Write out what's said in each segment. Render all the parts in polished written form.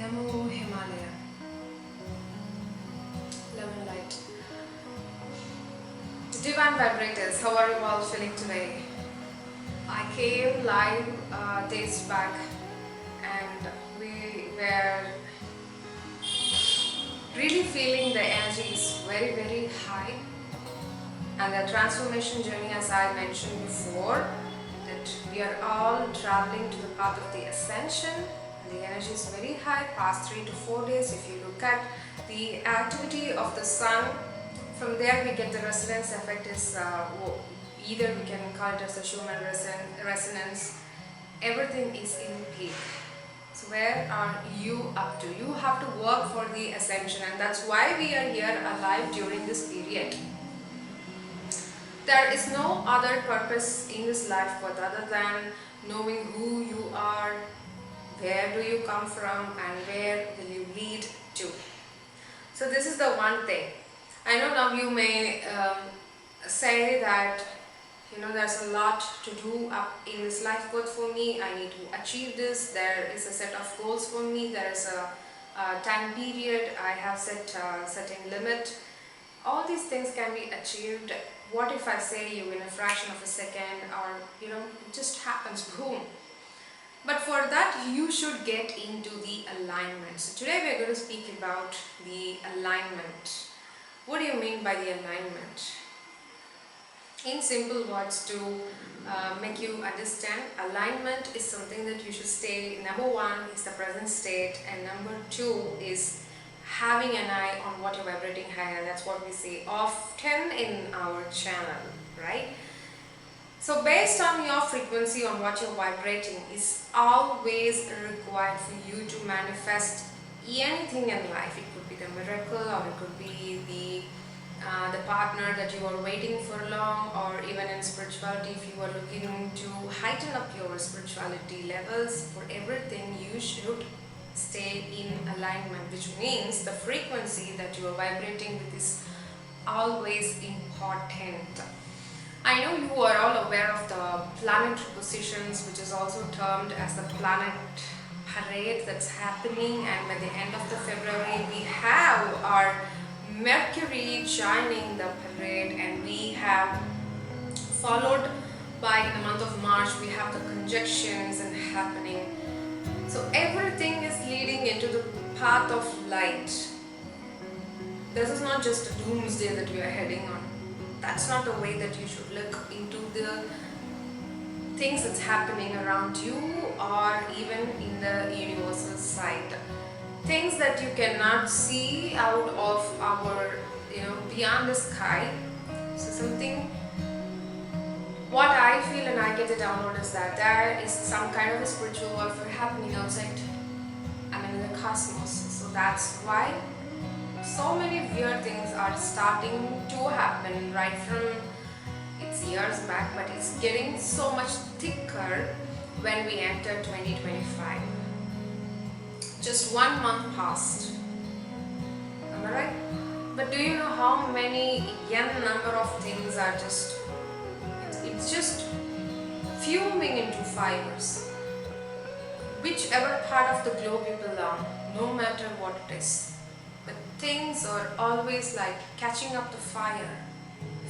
NAMHO Himalaya. Love and light. Divine Vibrators, how are you all feeling today? I came live days back and we were really feeling the energy is very high, and the transformation journey, as I mentioned before, that we are all traveling to the path of the ascension. The energy is very high past 3 to 4 days. If you look at the activity of the sun, from there we get the resonance effect is either we can call it as a Schumann resonance. Everything is in peak. So where are you up to? You have to work for the ascension, and that's why we are here alive during this period. There is no other purpose in this life but other than knowing who you are, where do you come from, and where will you lead to. So this is the one thing. I know now you may say that there's a lot to do up in this life path for me. I need to achieve this. There is a set of goals for me. There is a time period. I have set a certain limit. All these things can be achieved. What if I say you in a fraction of a second, or it just happens, boom. But for that you should get into the alignment. So today we are going to speak about the alignment. What do you mean by the alignment? In simple words, to make you understand, alignment is something that you should stay. Number one is the present state, and number two is having an eye on what you're vibrating high, and that's what we say often in our channel, right? So based on your frequency, on what you're vibrating, is always required for you to manifest anything in life. It could be the miracle, or it could be the partner that you are waiting for long, or even in spirituality, if you are looking to heighten up your spirituality levels, for everything you should stay in alignment, which means the frequency that you are vibrating with is always important. I know you are all aware of the planetary positions, which is also termed as the planet parade that's happening, and by the end of the February we have our Mercury joining the parade, and we have followed by, in the month of March, we have the conjunctions and happening. So everything is leading into the path of light. This is not just a doomsday that we are heading on. That's not the way that you should look into the things that's happening around you, or even in the universal side. Things that you cannot see out of our, beyond the sky. So something, what I feel and I get a download is that there is some kind of a spiritual warfare happening outside, in the cosmos. So that's why so many weird things are starting to happen right from its years back, but it's getting so much thicker when we enter 2025. Just 1 month passed. Am I right? But do you know how many number of things are just, it's just fuming into fibers. Whichever part of the globe you belong, no matter what it is. But things are always like catching up the fire.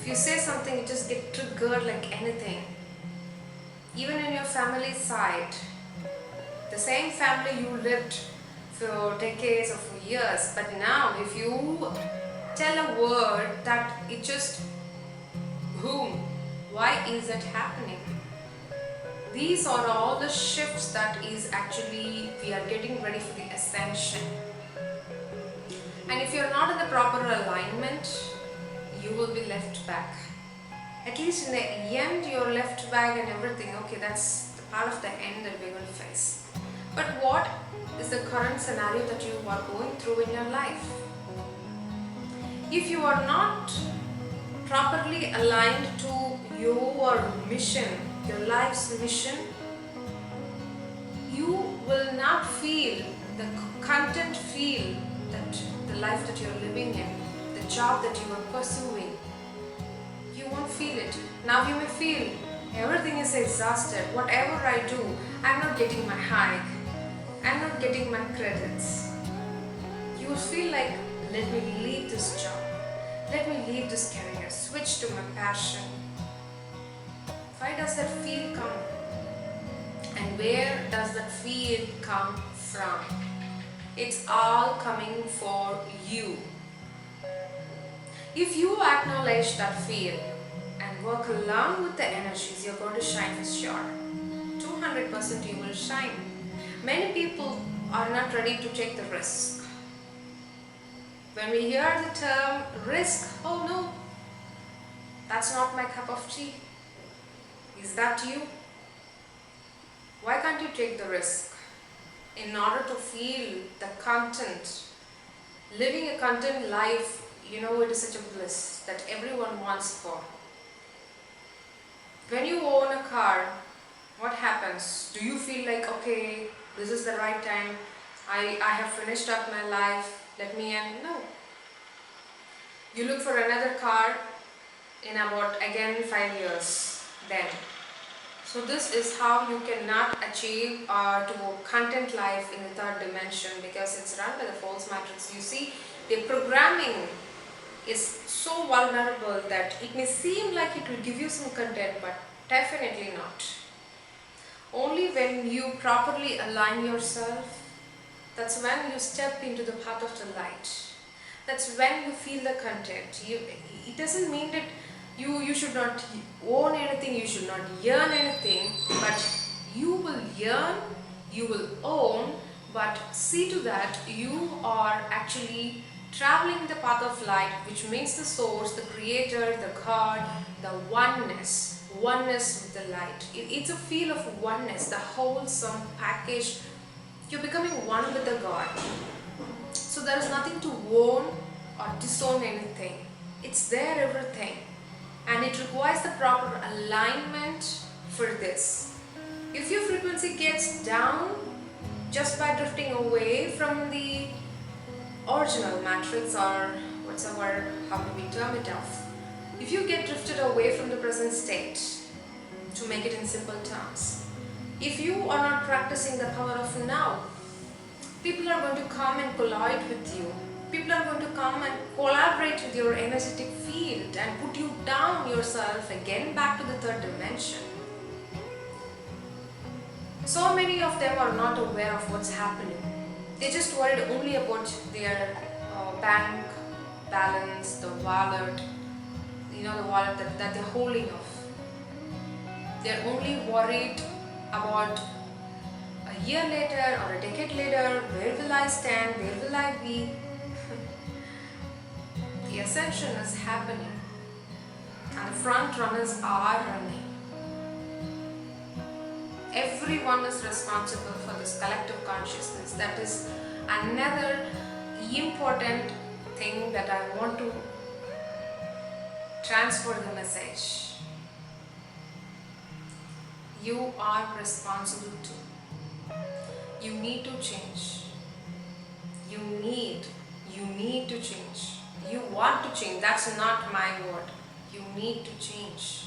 If you say something, you just get triggered like anything. Even in your family side, the same family you lived for decades or for years, but now if you tell a word that it just boom, why is it happening? These are all the shifts that is actually, we are getting ready for the ascension. And if you're not in the proper alignment, you will be left back. At least in the end, you're left back and everything. Okay, that's the part of the end that we're going to face. But what is the current scenario that you are going through in your life? If you are not properly aligned to your mission, your life's mission, you will not feel the content, feel that the life that you're living in, the job that you are pursuing, you won't feel it. Now you may feel everything is exhausted, whatever I do, I'm not getting my hike. And I'm not getting my credits, you will feel like, let me leave this job, let me leave this career, switch to my passion. Why does that feel come? And where does that feel come from? It's all coming for you. If you acknowledge that feel and work along with the energies, you're going to shine for sure. 200% you will shine. Many people are not ready to take the risk. When we hear the term risk, oh no, that's not my cup of tea. Is that you? Why can't you take the risk? In order to feel the content, living a content life, it is such a bliss that everyone wants for. When you own a car, what happens? Do you feel like, okay, this is the right time, I have finished up my life, let me end? No. You look for another car in about again 5 years then. So this is how you cannot achieve to content life in the third dimension, because it's run by the false matrix. You see, the programming is so vulnerable that it may seem like it will give you some content, but definitely not. Only when you properly align yourself, that's when you step into the path of the light. That's when you feel the content. It doesn't mean that you should not own anything, you should not yearn anything, but you will yearn, you will own, but see to that you are actually traveling the path of light, which means the source, the creator, the God, the oneness with the light. It's a feel of oneness, the wholesome package. You're becoming one with the God. So there is nothing to own or disown anything. It's there, everything. And it requires the proper alignment for this. If your frequency gets down just by drifting away from the original matrix, or whatsoever, how do we term it off? If you get drifted away from the present state, to make it in simple terms, if you are not practicing the power of now, people are going to come and collide with you. People are going to come and collaborate with your energetic field and put you down yourself again back to the third dimension. So many of them are not aware of what's happening. They're just worried only about their bank balance, the wallet, the wallet that they're holding of. They're only worried about a year later or a decade later, where will I stand, where will I be? The ascension is happening and the front runners are running. Everyone is responsible for this collective consciousness. That is another important thing that I want to transfer the message. You are responsible too. You need to change. You need to change. You want to change. That's not my word. You need to change.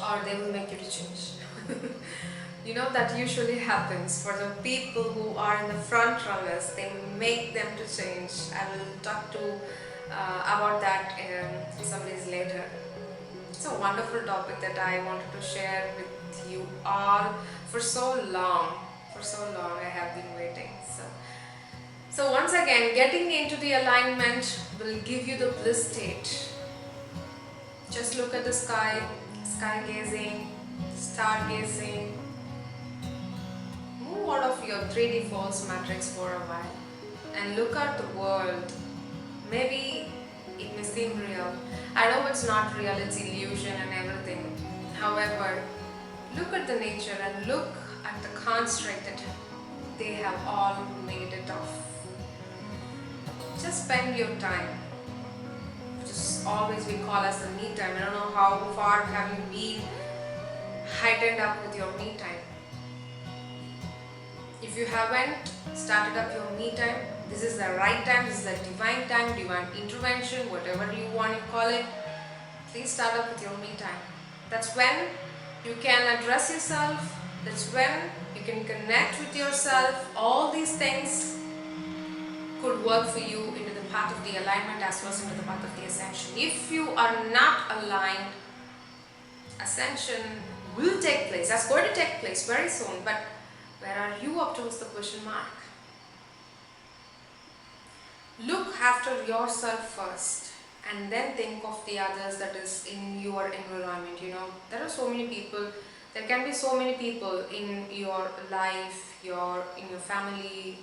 Or they will make you to change. That usually happens for the people who are in the front runners. They make them to change. I will talk to about that some days later. It's a wonderful topic that I wanted to share with you all for so long. I have been waiting. So once again, getting into the alignment will give you the bliss state. Just look at the sky gazing, stargazing. Move out of your 3D false matrix for a while and look at the world. Maybe it may seem real. I know it's not real, it's illusion and everything. However, look at the nature and look at the construct that they have all made it of. Just spend your time. Just always we call as the me time. I don't know how far have you been heightened up with your me time. If you haven't started up your me time, this is the right time, this is the divine time, divine intervention, whatever you want to call it. Please start up with your me time. That's when you can address yourself, That's when you can connect with yourself. All these things could work for you into the path of the alignment as well as into the path of the ascension. If you are not aligned, ascension will take place. That's going to take place very soon. But where are you up to is the question mark. Look after yourself first and then think of the others that is in your environment. There are so many people. There can be so many people in your life, in your family,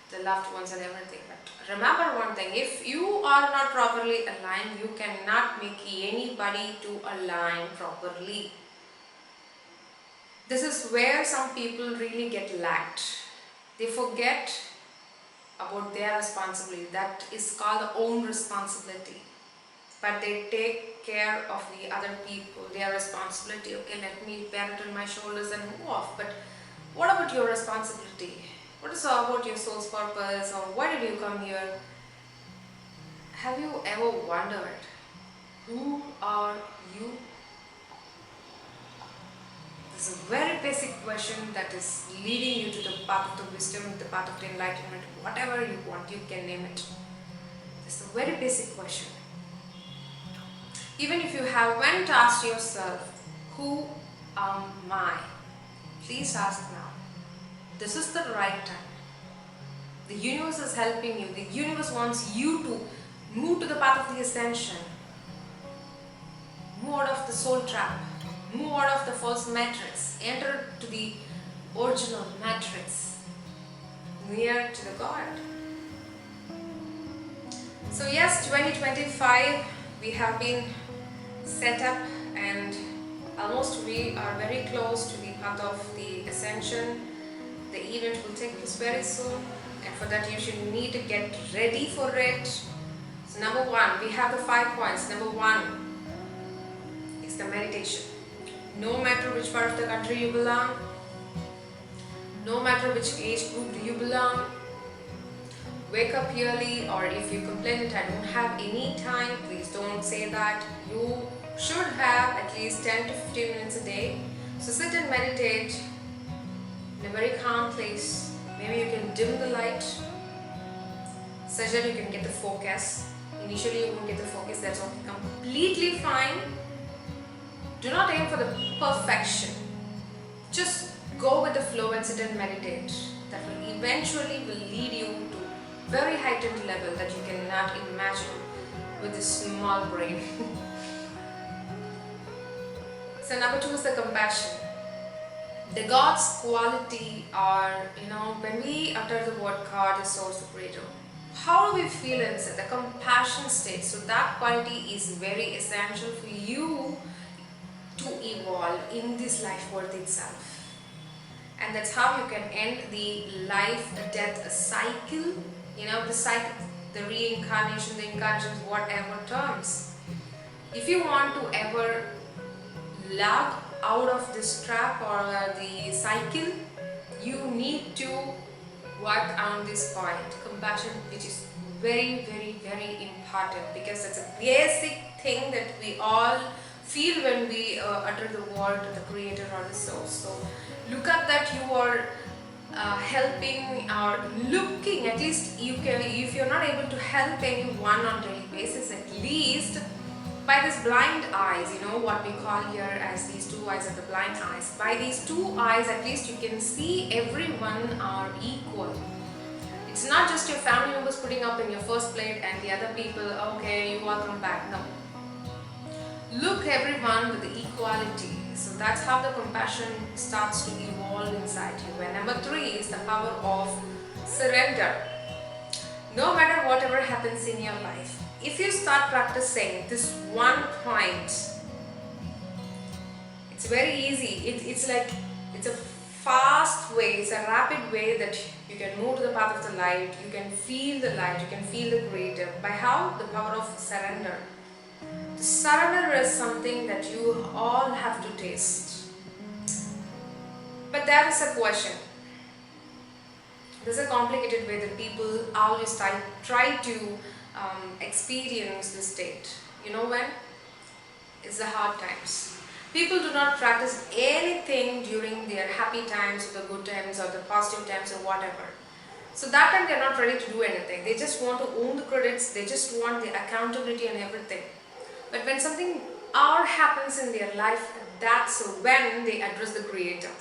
the loved ones and everything. But remember one thing, if you are not properly aligned, you cannot make anybody to align properly. This is where some people really get lagged. They forget about their responsibility. That is called the own responsibility. But they take care of the other people, their responsibility. Okay, let me bear it on my shoulders and move off. But what about your responsibility? What is about your soul's purpose, or why did you come here? Have you ever wondered, who are you? This is a very basic question that is leading you to the path of the wisdom, the path of the enlightenment, whatever you want, you can name it. This is a very basic question. Even if you haven't asked yourself, who am I? Please ask now. This is the right time. The universe is helping you. The universe wants you to move to the path of the ascension. Move out of the soul trap. Move out of the false matrix. Enter to the original matrix. Near to the God. So yes, 2025 we have been set up and almost we are very close to the path of the ascension. The event will take place very soon, and for that you should need to get ready for it. So number one, we have the 5 points. Number one is the meditation. No matter which part of the country you belong, no matter which age group do you belong, wake up early, or if you complain that I don't have any time, please don't say that. You should have at least 10 to 15 minutes a day. So sit and meditate in a very calm place. Maybe you can dim the light such that you can get the focus. Initially you won't get the focus, that's okay, completely fine. Do not aim for the perfection. Just go with the flow and sit and meditate. That will eventually lead you to very heightened level that you cannot imagine with this small brain. So number two is the compassion. The God's quality are, when we utter the word God is source of creator, how do we feel inside? The compassion state. So that quality is very essential for you to evolve in this life worth itself. And that's how you can end the life-death cycle, the cycle, the reincarnation, the incarnations, whatever terms. If you want to ever lag out of this trap or the cycle, you need to work on this point, compassion, which is very, very, very important, because it's a basic thing that we all feel when we utter the word the creator or the source. So look up that you are helping or looking, at least you can, if you're not able to help anyone on a daily basis, at least by these blind eyes, what we call here as these two eyes of the blind eyes. By these two eyes, at least you can see everyone are equal. It's not just your family members putting up in your first plate and the other people, okay, you welcome back. No. Look everyone with the equality. So that's how the compassion starts to evolve inside you. And number three is the power of surrender. No matter whatever happens in your life, if you start practicing this one point, it's very easy. It's a fast way, it's a rapid way that you can move to the path of the light, you can feel the light, you can feel the creator. By how? The power of surrender. Surrender is something that you all have to taste. But there is a question. There's a complicated way that people always try to experience this state. You know when? It's the hard times. People do not practice anything during their happy times or the good times or the positive times or whatever. So that time they are not ready to do anything. They just want to own the credits, they just want the accountability and everything. But when something happens in their life, that's when they address the Creator.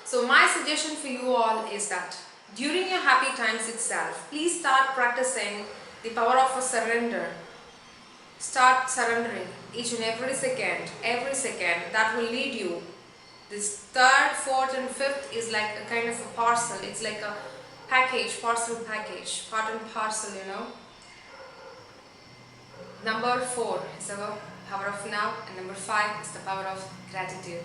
So my suggestion for you all is that during your happy times itself, please start practicing the power of a surrender. Start surrendering each and every second. That will lead you. This third, fourth and fifth is like a kind of a parcel. It's like a package, parcel package, part and parcel, you know. Number 4 is the power of now, and number 5 is the power of gratitude.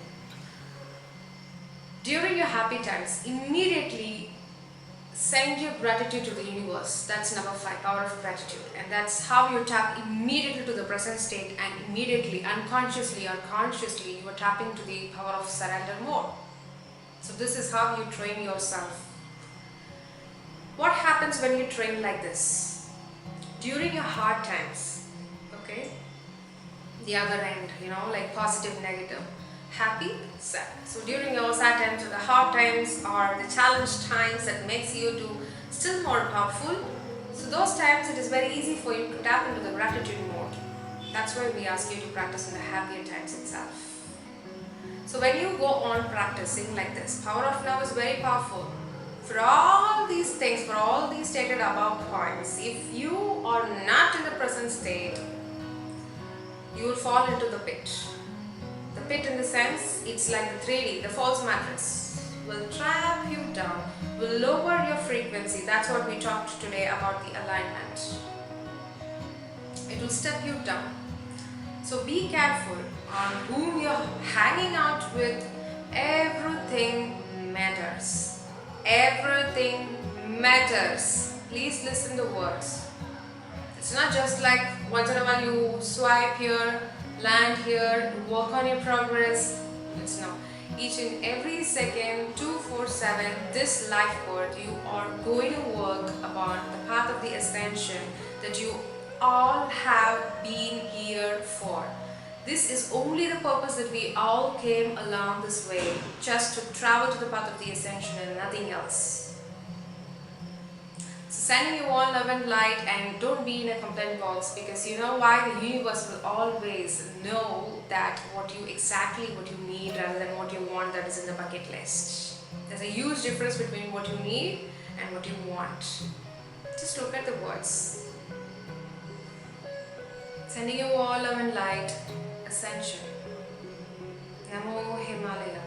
During your happy times, immediately send your gratitude to the universe. That's number 5, power of gratitude. And that's how you tap immediately to the present state, and immediately, unconsciously or consciously, you are tapping to the power of surrender more. So this is how you train yourself. What happens when you train like this? During your hard times, okay? The other end, you know, like positive, negative. Happy, sad. So during your sad times or the hard times or the challenge times that makes you to still more powerful, so those times it is very easy for you to tap into the gratitude mode. That's why we ask you to practice in the happier times itself. So when you go on practicing like this, power of love is very powerful. For all these things, for all these stated above points, if you are not in the present state, you will fall into the pit. The pit in the sense, it's like the 3D, the false mattress will trap you down, will lower your frequency. That's what we talked today about the alignment. It will step you down. So be careful on whom you're hanging out with. Everything matters. Everything matters. Please listen to words. It's not just like once in a while you swipe here, land here, work on your progress. It's not. Each and every second, 247, this life birth, you are going to work about the path of the ascension that you all have been here for. This is only the purpose that we all came along this way, just to travel to the path of the ascension and nothing else. Sending you all love and light, and don't be in a complaint box, because you know why? The universe will always know that what you need rather than what you want that is in the bucket list. There's a huge difference between what you need and what you want. Just look at the words. Sending you all love and light, ascension. NAMHO, HIMALAYA.